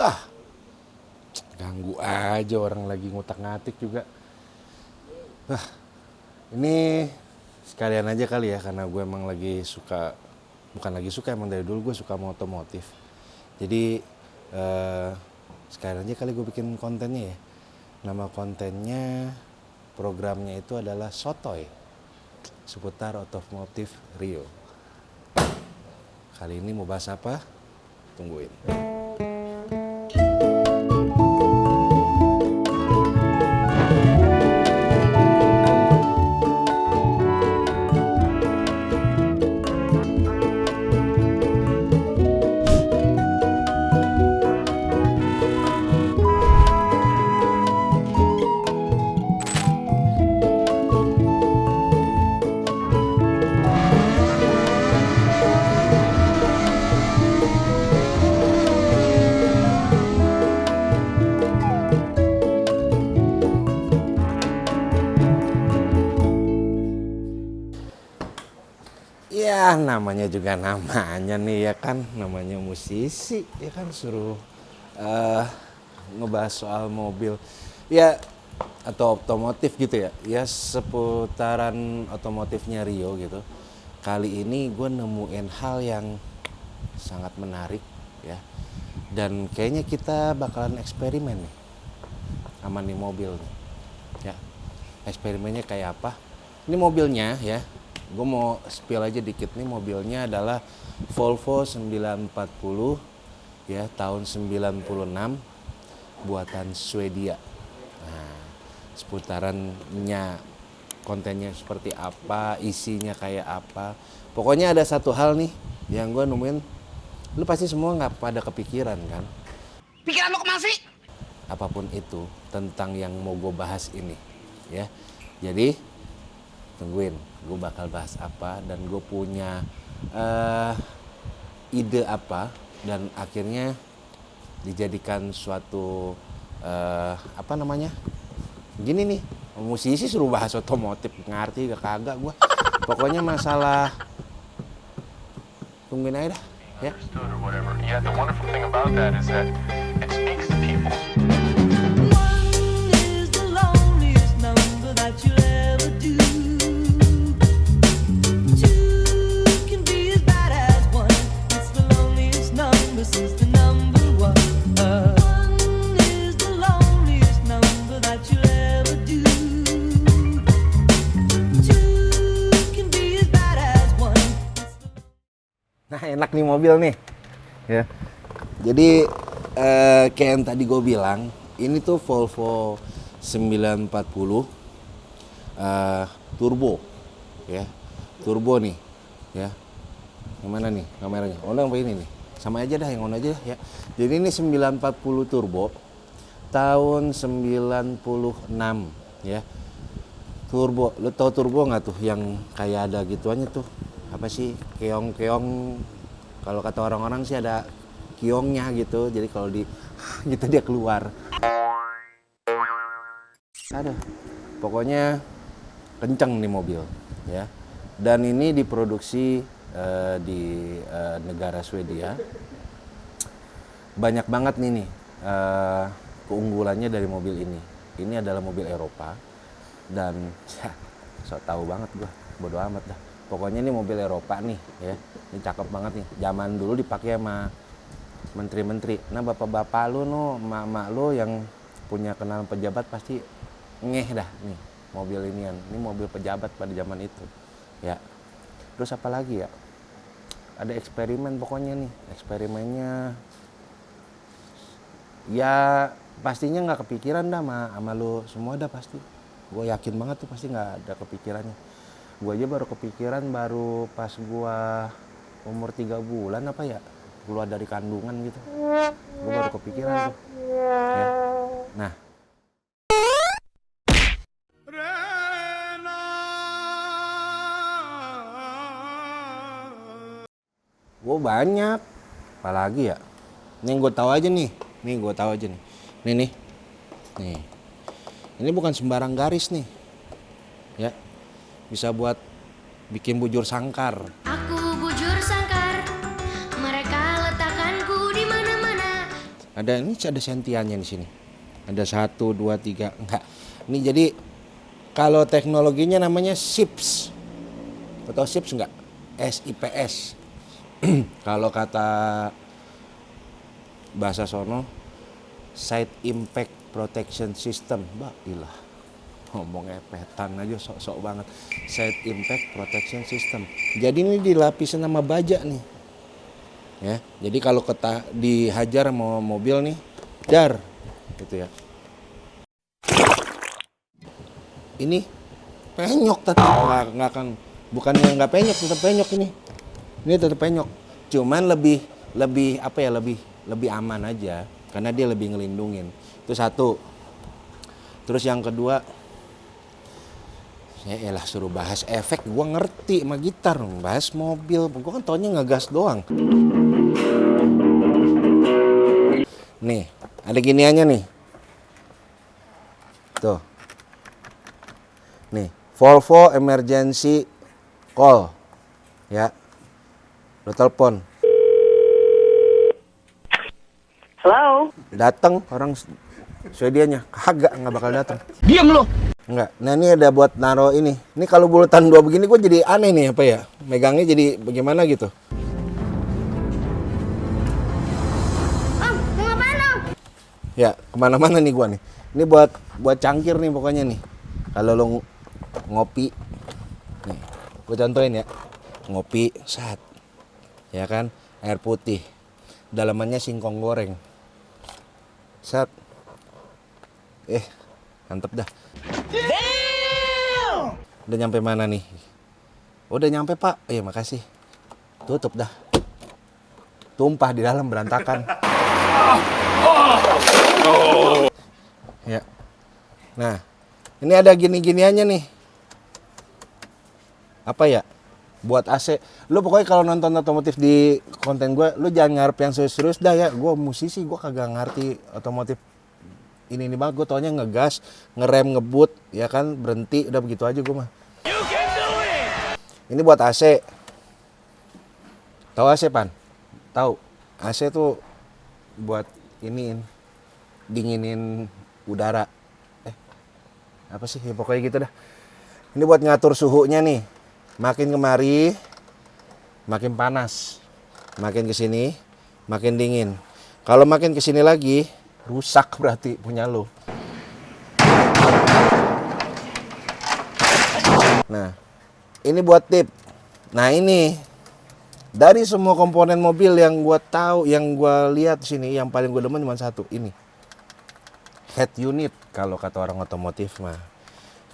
Wah, ganggu aja orang lagi ngutak-ngatik juga. Wah, ini sekalian aja kali ya, karena gue emang lagi suka, bukan lagi suka, emang dari dulu gue suka sama otomotif. Jadi sekalian aja kali gue bikin kontennya ya. Nama kontennya, programnya itu adalah Sotoy, seputar otomotif Rio. Kali ini mau bahas apa? Tungguin. Ya namanya juga namanya nih ya kan, namanya musisi ya kan, suruh ngebahas soal mobil ya atau otomotif gitu ya, ya seputaran otomotifnya Rio gitu. Kali ini gue nemuin hal yang sangat menarik ya, dan kayaknya kita bakalan eksperimen nih sama nih mobil nih ya. Eksperimennya kayak apa? Ini mobilnya ya, gue mau spill aja dikit. Nih mobilnya adalah Volvo 940 ya, tahun 96, buatan Swedia. Nah, seputarannya kontennya seperti apa, isinya kayak apa. Pokoknya ada satu hal nih yang gue nemuin, lu pasti semua nggak pada kepikiran kan? Pikiran lo kemana sih? Apapun itu tentang yang mau gue bahas ini ya. Jadi tungguin, gue bakal bahas apa dan gue punya ide apa, dan akhirnya dijadikan suatu apa namanya, gini nih, musisi suruh bahas otomotif, ngerti gak kagak gue. Pokoknya masalah, tungguin aja dah ya. Yeah, the wonderful thing about that is that it speaks to people. Nah enak nih mobil nih ya. Jadi kayak yang tadi gue bilang, ini tuh Volvo 940 turbo ya, turbo nih ya. Yang mana nih kameranya? Oh apa ini nih? Sama aja dah, yang on aja ya. Jadi ini 940 turbo tahun 96 ya. Turbo, lo tau turbo nggak tuh yang kayak ada gituannya tuh? Apa sih, keong-keong, kalau kata orang-orang sih ada kiongnya gitu, jadi kalau di gitu dia keluar. Aduh, pokoknya kenceng nih mobil ya. Dan ini diproduksi di negara Swedia. Banyak banget nih keunggulannya dari mobil ini. Ini adalah mobil Eropa dan ya, so tau banget gua, bodo amat dah. Pokoknya ini mobil Eropa nih ya, ini cakep banget nih. Zaman dulu dipakai sama menteri-menteri. Nah bapak-bapak lu, mak-mak lu yang punya kenalan pejabat pasti ngeh dah nih mobil inian. Ini mobil pejabat pada zaman itu ya. Terus apa lagi ya? Ada eksperimen pokoknya nih. Eksperimennya ya pastinya nggak kepikiran dah sama lu semua dah pasti. Gue yakin banget tuh pasti nggak ada kepikirannya. Gue aja baru kepikiran baru pas gue umur 3 bulan apa ya, keluar dari kandungan gitu. Gue baru kepikiran tuh ya. Nah gue banyak apalagi ya, ini gue tahu aja nih, nih ini bukan sembarang garis nih ya, bisa buat bikin bujur sangkar. Aku bujur sangkar, mereka letakkanku di mana-mana. ada sentiannya di sini. Ada 1, 2, 3, enggak. Ini jadi kalau teknologinya namanya SIPS. Atau SIPS enggak? SIPS. Kalau kata bahasa sono, Side Impact Protection System. Ilah, ngomong epetan aja sok-sok banget. Side Impact Protection System. Jadi ini dilapisin sama baja nih. Ya, jadi kalau dihajar sama mobil nih, dar, gitu ya. Ini penyok tetap nggak akan, bukannya nggak penyok, tetap penyok ini. Ini tetap penyok. Cuman lebih apa ya, lebih aman aja karena dia lebih ngelindungin. Itu satu. Terus yang kedua, saya suruh bahas efek, gua ngerti sama gitar, bahas mobil, gua kan taunya ngegas doang. Nih, ada giniannya nih. Tuh. Nih, Volvo emergency call. Ya. Lo telepon. Halo. Datang orang Swedianya, kagak, nggak bakal datang. Diam lo. Enggak. Nah, ini ada buat naro ini. Ini kalau bulatan 2 begini gue jadi aneh nih apa ya? Megangnya jadi bagaimana gitu. Om, mau ngapain om? Ya, kemana-mana nih gua nih. Ini buat cangkir nih pokoknya nih. Kalau lo ngopi, nih, gue contohin ya. Ngopi, sat. Ya kan, air putih. Dalamannya singkong goreng. Sat. Mantep dah. Udah nyampe mana nih? Udah nyampe pak. Iya makasih. Tutup dah. Tumpah di dalam berantakan. Ya. Nah, ini ada gini-giniannya nih. Apa ya? Buat AC. Lu pokoknya kalau nonton otomotif di konten gue, lu jangan ngarep yang serius-serius dah ya. Gue musisi, gue kagak ngerti otomotif. Ini banget, gue taunya ngegas, ngerem, ngebut, ya kan, berhenti, udah begitu aja gue mah. Ini buat AC. Tahu AC, Pan? Tahu. AC tuh buat dinginin udara. Apa sih? Ya, pokoknya gitu dah. Ini buat ngatur suhunya nih. Makin kemari, makin panas. Makin kesini, makin dingin. Kalau makin kesini lagi, rusak berarti punya lo. Nah, ini buat tip. Nah ini, dari semua komponen mobil yang gua tahu, yang gua lihat sini, yang paling gua demen cuma satu, ini. Head unit, kalau kata orang otomotif mah.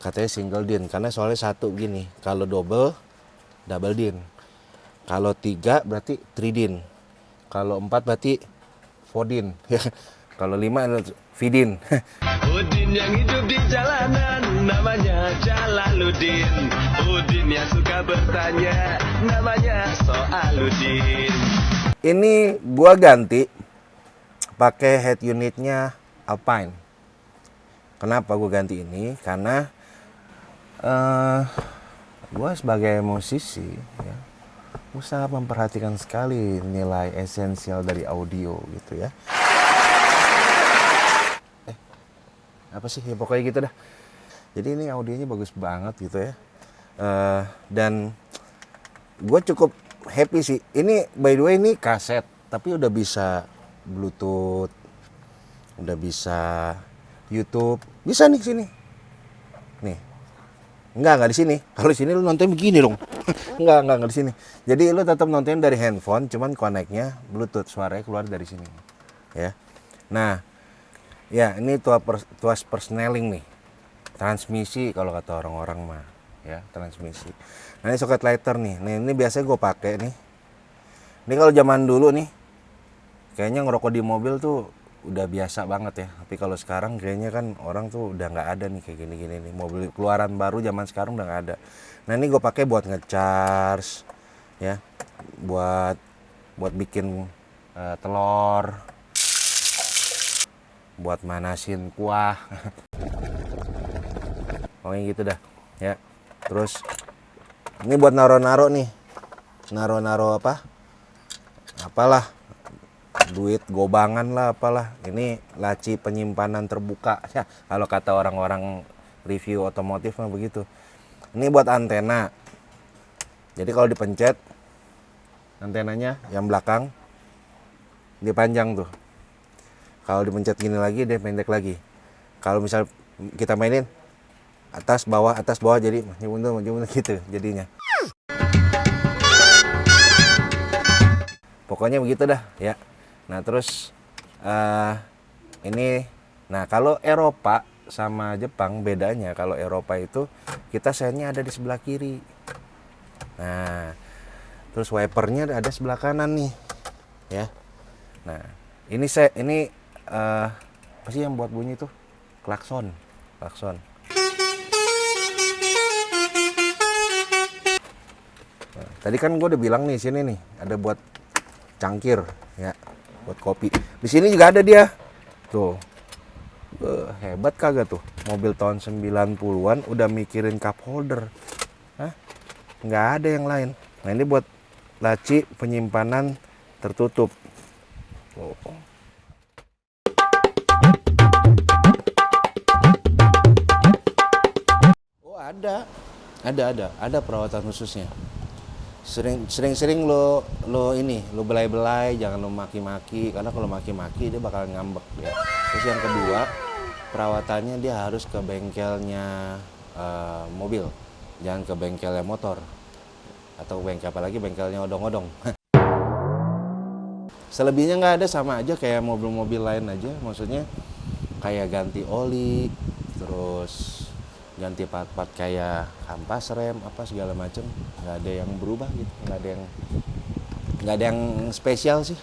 Katanya single din, karena soalnya satu gini, kalau double din. Kalau 3 berarti 3 din. Kalau 4 berarti 4 din. Kalau 5 Vidin. Udin yang hidup di jalanan namanya Jalaluddin. Udin yang suka bertanya namanya Soaludin. Ini gua ganti pakai head unitnya Alpine. Kenapa gua ganti ini? Karena gua sebagai musisi ya, gua sangat memperhatikan sekali nilai esensial dari audio gitu ya. Apa sih ya, pokoknya gitu dah. Jadi ini audionya bagus banget gitu ya. Dan gue cukup happy sih. Ini by the way ini kaset, tapi udah bisa Bluetooth, udah bisa YouTube, bisa nih sini. Nih, enggak di sini. Kalau di sini lu nonton begini dong. enggak di sini. Jadi lu tetap nonton dari handphone, cuman connect-nya Bluetooth, suaranya keluar dari sini. Ya. Nah, ya, ini tuas persneling nih. Transmisi kalau kata orang-orang mah, ya, transmisi. Nah, ini socket lighter nih. Ini biasanya gue pakai nih. Ini kalau zaman dulu nih, kayaknya ngerokok di mobil tuh udah biasa banget ya. Tapi kalau sekarang kayaknya kan orang tuh udah nggak ada nih kayak gini-gini nih. Mobil keluaran baru zaman sekarang udah nggak ada. Nah, ini gue pakai buat ngecharge, ya, buat bikin telur, buat manasin kuah. Pokoknya gitu dah ya. Terus ini buat naro-naro nih, naro-naro apalah duit gobangan lah apalah. Ini laci penyimpanan terbuka ya, kalau kata orang-orang review otomotif mah begitu. Ini buat antena. Jadi kalau dipencet antenanya yang belakang dia panjang tuh. Kalau dipencet gini lagi dia pendek lagi. Kalau misal kita mainin atas bawah jadi maju mundur gitu jadinya. Pokoknya begitu dah ya. Nah terus ini, nah kalau Eropa sama Jepang bedanya, kalau Eropa itu kita sennya ada di sebelah kiri. Nah terus wipernya ada sebelah kanan nih ya. Nah ini apa sih yang buat bunyi tuh? Klakson. Nah, tadi kan gue udah bilang nih sini nih ada buat cangkir ya, buat kopi. Di sini juga ada dia. Tuh. Hebat kagak tuh? Mobil tahun 90-an udah mikirin cup holder. Hah? Nggak ada yang lain. Nah, ini buat laci penyimpanan tertutup. Oh. Oh, ada perawatan khususnya. Sering lo belai-belai, jangan lo maki-maki, karena kalau maki-maki dia bakal ngambek ya. Terus yang kedua, perawatannya dia harus ke bengkelnya mobil, jangan ke bengkelnya motor atau apalagi bengkelnya odong-odong. Selebihnya nggak ada, sama aja kayak mobil-mobil lain aja, maksudnya kayak ganti oli, terus ganti part-part kayak kampas rem apa segala macem, nggak ada yang berubah gitu, nggak ada yang spesial sih.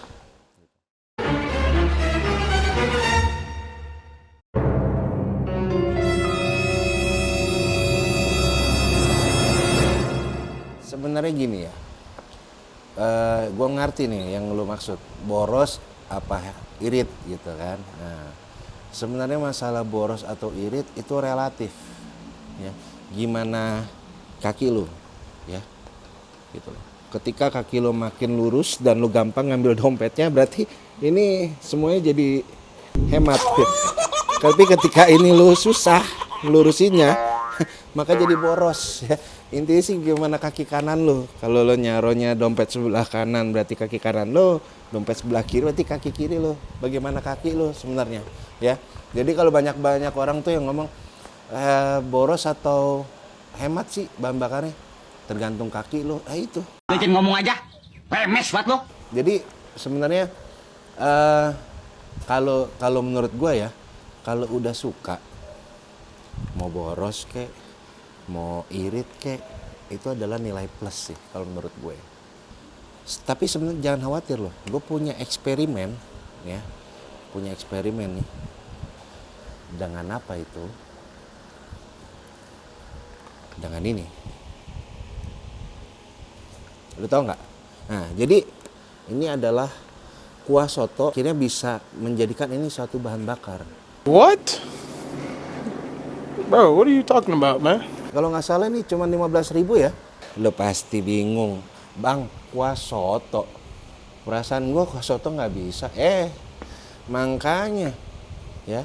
Sebenarnya gini ya, gue ngerti nih yang lu maksud, boros apa irit gitu kan. Nah sebenarnya masalah boros atau irit itu relatif ya, gimana kaki lu ya gitu loh. Ketika kaki lu makin lurus dan lu gampang ngambil dompetnya, berarti ini semuanya jadi hemat. Tapi ketika ini lu susah lurusinnya, maka jadi boros ya. Intinya sih gimana kaki kanan lu. Kalau lu nyaronya dompet sebelah kanan berarti kaki kanan lu, dompet sebelah kiri berarti kaki kiri lu. Bagaimana kaki lu sebenarnya ya. Jadi kalau banyak orang tuh yang ngomong boros atau hemat sih bahan bakarnya, tergantung kaki lo. Itu Bikin ngomong aja, remes banget lo. jadi sebenarnya kalau menurut gue ya, kalau udah suka mau boros kek mau irit kek, itu adalah nilai plus sih kalau menurut gue. Tapi sebenarnya jangan khawatir loh, gue punya eksperimen ya, nih. Dengan apa itu? Dengan ini, lu tau nggak? Nah jadi ini adalah kuah soto, akhirnya bisa menjadikan ini suatu bahan bakar. What? Bro, what are you talking about, man? Kalau nggak salah nih cuma 15.000 ya. Lu pasti bingung, bang, kuah soto. Perasaan gua kuah soto nggak bisa. Makanya ya,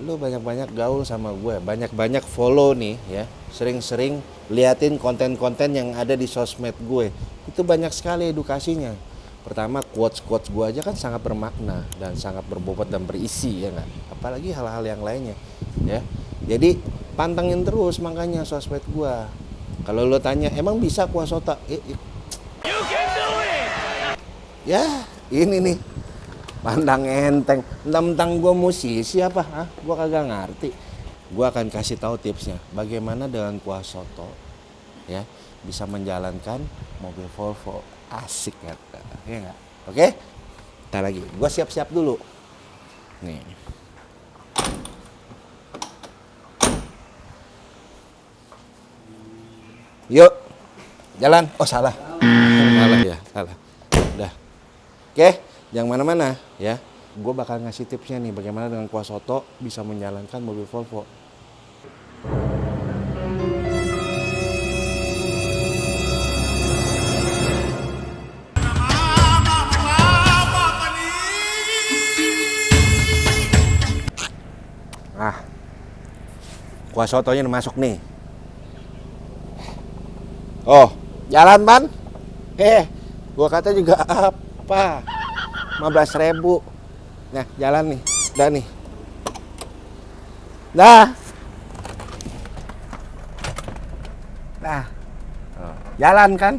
lu banyak-banyak gaul sama gue, banyak-banyak follow nih ya, sering-sering liatin konten-konten yang ada di sosmed gue. Itu banyak sekali edukasinya. Pertama, quotes-quotes gue aja kan sangat bermakna dan sangat berbobot dan berisi ya nggak? Apalagi hal-hal yang lainnya ya. Jadi pantengin terus makanya sosmed gue. Kalau lo tanya emang bisa kuah soto? Ya ini nih, pandang enteng, mentang-mentang gue musisi apa? Gue kagak ngerti. Gue akan kasih tahu tipsnya, bagaimana dengan kuah soto ya bisa menjalankan mobil Volvo. Asik kata, ya nggak? Oke, ntar lagi, gue siap-siap dulu. Nih, yuk, jalan. Oh salah, salah. Udah, oke. Jangan mana-mana ya. Gue bakal ngasih tipsnya nih bagaimana dengan kuah soto bisa menjalankan mobil Volvo. Kuah sotonya udah masuk nih. Oh, jalan Pan? Gua kata juga apa? 15.000. Nah, jalan nih. Udah nih. Dah. Nah. Jalan kan?